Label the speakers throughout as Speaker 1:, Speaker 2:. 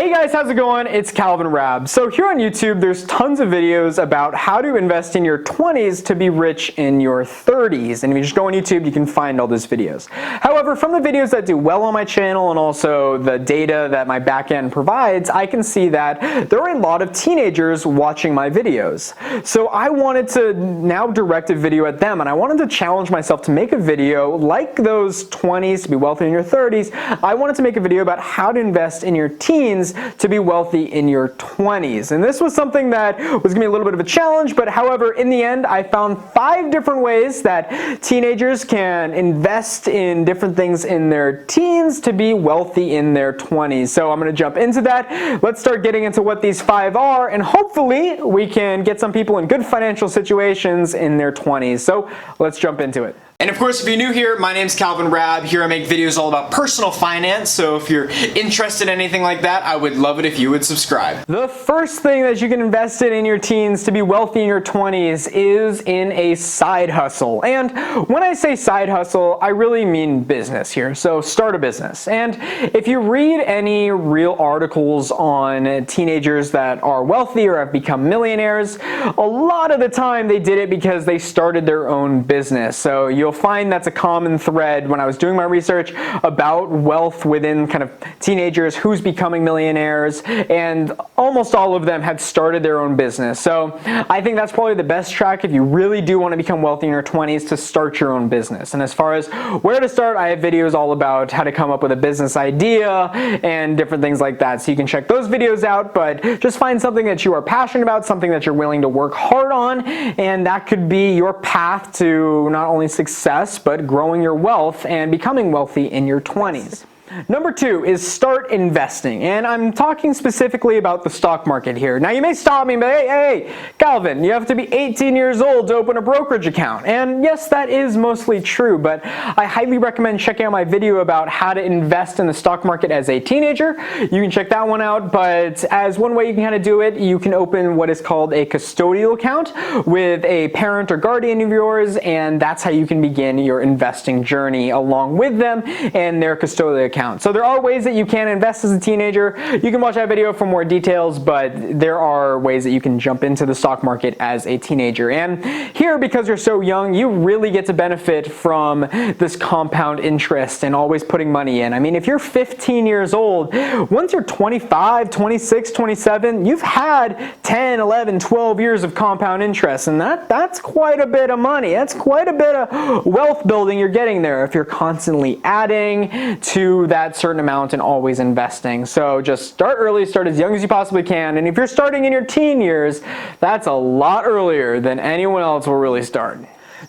Speaker 1: Hey guys, how's it going? It's Calvin Raab. So here on YouTube, there's tons of videos about how to invest in your 20s to be rich in your 30s. And if you just go on YouTube, you can find all those videos. However, from the videos that do well on my channel and also the data that my backend provides, I can see that there are a lot of teenagers watching my videos. So I wanted to now direct a video at them, and I wanted to challenge myself to make a video like those 20s to be wealthy in your 30s. I wanted to make a video about how to invest in your teens to be wealthy in your 20s. And this was something that was going to be a little bit of a challenge, but however, in the end, I found 5 different ways that teenagers can invest in different things in their teens to be wealthy in their 20s. So I'm going to jump into that. Let's start getting into what these 5 are, and hopefully we can get some people in good financial situations in their 20s. So let's jump into it. And of course, if you're new here, my name's Calvin Raab. Here I make videos all about personal finance, so if you're interested in anything like that, I would love it if you would subscribe. The first thing that you can invest in your teens to be wealthy in your 20s is in a side hustle. And when I say side hustle, I really mean business here, so start a business. And if you read any real articles on teenagers that are wealthy or have become millionaires, a lot of the time they did it because they started their own business. So you'll find that's a common thread when I was doing my research about wealth within kind of teenagers, who's becoming millionaires, and almost all of them had started their own business. So I think that's probably the best track if you really do want to become wealthy in your 20s, to start your own business. And as far as where to start, I have videos all about how to come up with a business idea and different things like that. So you can check those videos out, but just find something that you are passionate about, something that you're willing to work hard on, and that could be your path to not only success, but growing your wealth and becoming wealthy in your 20s. Number 2 is start investing, and I'm talking specifically about the stock market here. Now you may stop me and be, hey, Calvin, you have to be 18 years old to open a brokerage account. And yes, that is mostly true, but I highly recommend checking out my video about how to invest in the stock market as a teenager. You can check that one out, but as one way you can kind of do it, you can open what is called a custodial account with a parent or guardian of yours, and that's how you can begin your investing journey along with them and their custodial account. So there are ways that you can invest as a teenager. You can watch that video for more details, but there are ways that you can jump into the stock market as a teenager. And here, because you're so young, you really get to benefit from this compound interest and always putting money in. I mean, if you're 15 years old, once you're 25, 26, 27, you've had 10, 11, 12 years of compound interest, and that's quite a bit of money. That's quite a bit of wealth building you're getting there if you're constantly adding to that certain amount and always investing. So just start early, start as young as you possibly can. And if you're starting in your teen years, that's a lot earlier than anyone else will really start.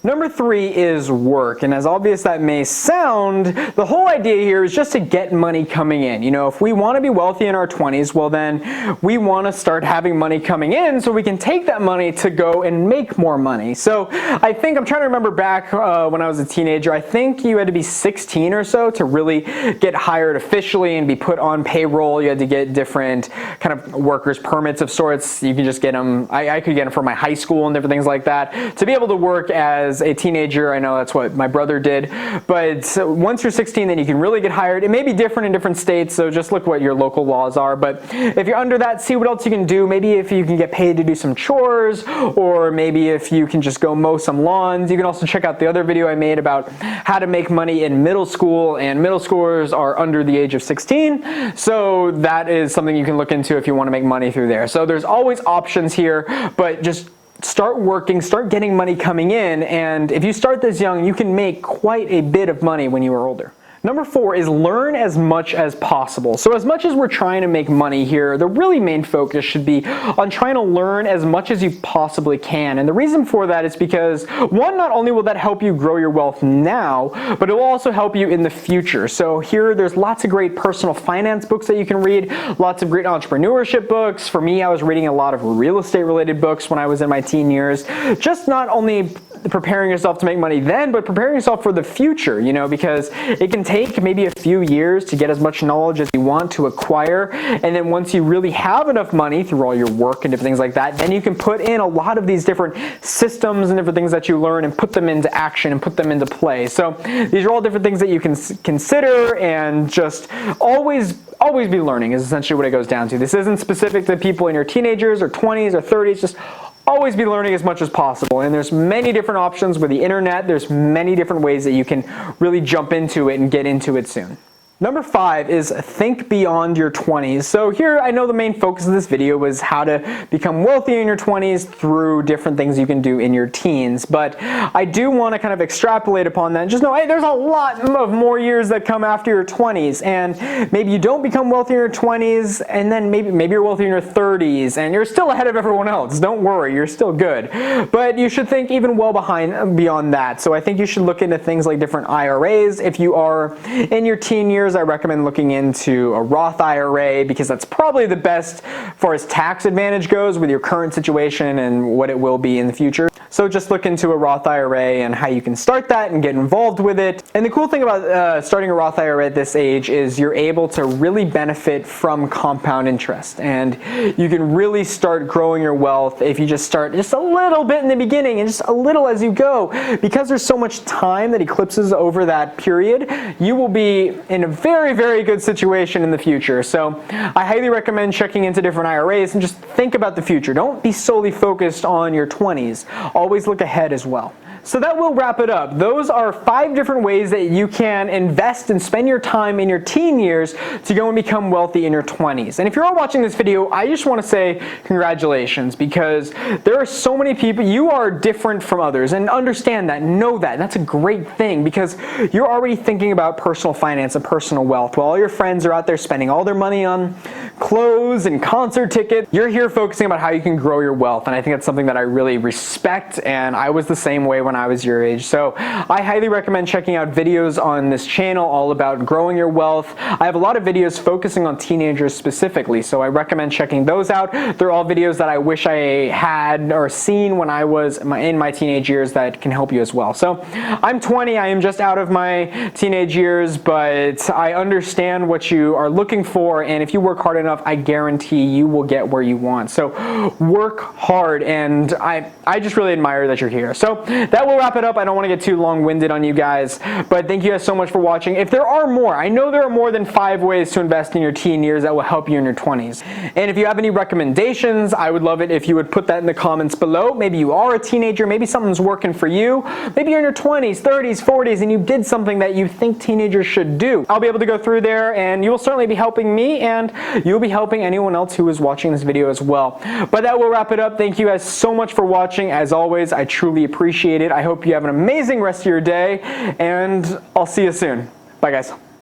Speaker 1: Number 3 is work, and as obvious that may sound, the whole idea here is just to get money coming in. You know, if we want to be wealthy in our 20s, well then we want to start having money coming in so we can take that money to go and make more money. So I think, I'm trying to remember back when I was a teenager, I think you had to be 16 or so to really get hired officially and be put on payroll. You had to get different kind of workers permits of sorts. You can just get them, I could get them from my high school and different things like that. To be able to work as a teenager, I know that's what my brother did, but once you're 16, then you can really get hired. It may be different in different states, so just look what your local laws are, but if you're under that, see what else you can do. Maybe if you can get paid to do some chores, or maybe if you can just go mow some lawns. You can also check out the other video I made about how to make money in middle school, and middle schoolers are under the age of 16, so that is something you can look into if you want to make money through there. So there's always options here, but just start working, start getting money coming in, and if you start this young, you can make quite a bit of money when you are older. Number 4 is learn as much as possible. So as much as we're trying to make money here, the really main focus should be on trying to learn as much as you possibly can. And the reason for that is because, one, not only will that help you grow your wealth now, but it will also help you in the future. So here, there's lots of great personal finance books that you can read, lots of great entrepreneurship books. For me, I was reading a lot of real estate related books when I was in my teen years. Just not only preparing yourself to make money then, but preparing yourself for the future, because it can take maybe a few years to get as much knowledge as you want to acquire. And then once you really have enough money through all your work and different things like that, then you can put in a lot of these different systems and different things that you learn and put them into action and put them into play. So these are all different things that you can consider, and just always be learning is essentially what it goes down to. This isn't specific to people in your teenagers or 20s or 30s, just always be learning as much as possible. And there's many different options with the internet. There's many different ways that you can really jump into it and get into it soon. Number 5 is think beyond your 20s. So here, I know the main focus of this video was how to become wealthy in your 20s through different things you can do in your teens. But I do want to kind of extrapolate upon that and just know, hey, there's a lot of more years that come after your 20s. And maybe you don't become wealthy in your 20s, and then maybe you're wealthy in your 30s, and you're still ahead of everyone else. Don't worry, you're still good. But you should think even beyond that. So I think you should look into things like different IRAs. If you are in your teen years, I recommend looking into a Roth IRA, because that's probably the best for as tax advantage goes with your current situation and what it will be in the future. So just look into a Roth IRA and how you can start that and get involved with it. And the cool thing about starting a Roth IRA at this age is you're able to really benefit from compound interest, and you can really start growing your wealth if you just start just a little bit in the beginning and just a little as you go. Because there's so much time that eclipses over that period, you will be in a very, very good situation in the future. So I highly recommend checking into different IRAs and just think about the future. Don't be solely focused on your 20s. Always look ahead as well. So that will wrap it up. Those are 5 different ways that you can invest and spend your time in your teen years to go and become wealthy in your 20s. And if you're all watching this video, I just want to say congratulations, because there are so many people. You are different from others, and understand that, know that. That's a great thing, because you're already thinking about personal finance and personal wealth while all your friends are out there spending all their money on clothes and concert tickets. You're here focusing about how you can grow your wealth, and I think that's something that I really respect, and I was the same way when I was your age. So I highly recommend checking out videos on this channel all about growing your wealth. I have a lot of videos focusing on teenagers specifically, so I recommend checking those out. They're all videos that I wish I had or seen when I was in my teenage years that can help you as well. So I'm 20, I am just out of my teenage years, but I understand what you are looking for, and if you work hard enough, I guarantee you will get where you want. So work hard, and I just really admire that you're here. So that will wrap it up. I don't want to get too long-winded on you guys, but thank you guys so much for watching. If there are more, I know there are more than 5 ways to invest in your teen years that will help you in your 20s. And if you have any recommendations, I would love it if you would put that in the comments below. Maybe you are a teenager, maybe something's working for you. Maybe you're in your 20s, 30s, 40s, and you did something that you think teenagers should do. I'll be able to go through there, and you will certainly be helping me, and you'll be helping anyone else who is watching this video as well. But that will wrap it up. Thank you guys so much for watching. As always, I truly appreciate it. I hope you have an amazing rest of your day, and I'll see you soon. Bye, guys.